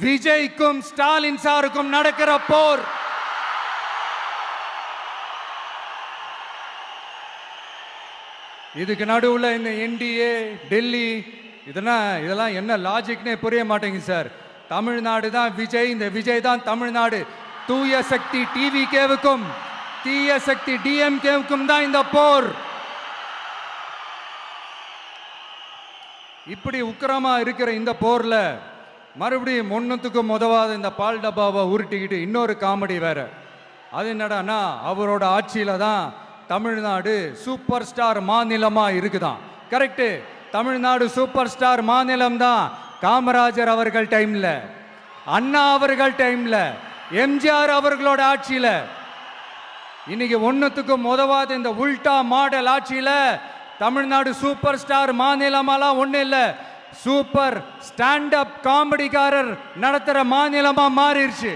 விஜய்க்கும் ஸ்டாலின் சாருக்கும் நடக்கிற போர். இதுக்கு நடுவுல இந்த என்டிஏ டெல்லி இதெல்லாம் என்ன லாஜிக்னே புரிய மாட்டேங்குது சார். தமிழ்நாடு தான் விஜய், இந்த விஜய் தான் தமிழ்நாடு. தூய சக்தி டிவிகேவுக்கும் தீய சக்தி டிஎம்கேவுக்கும் தான் இந்த போர். இப்படி உக்கிரமா இருக்கிற இந்த போர்ல மறுபடியும் ஒன்னுத்துக்கும் உதவாத இந்த பால் டப்பாவை உருட்டிக்கிட்டு இன்னொரு காமெடி வேற. அது என்னடான்னா, அவரோட ஆட்சியில தான் தமிழ்நாடு சூப்பர் ஸ்டார் மாநிலமா இருக்குதான். கரெக்டு, தமிழ்நாடு சூப்பர் ஸ்டார் மாநிலம் தான். காமராஜர் அவர்கள் டைம்ல, அண்ணா அவர்கள் டைம்ல, எம்ஜிஆர் அவர்களோட ஆட்சியில. இன்னைக்கு ஒன்னுத்துக்கும் உதவாத இந்த உல்டா மாடல் ஆட்சியில தமிழ்நாடு சூப்பர் ஸ்டார் மாநிலமாலாம் ஒண்ணு இல்ல, சூப்பர் ஸ்டாண்ட் அப் காமெடிக்காரர் நடத்துற மாநிலமா மாறிடுச்சு.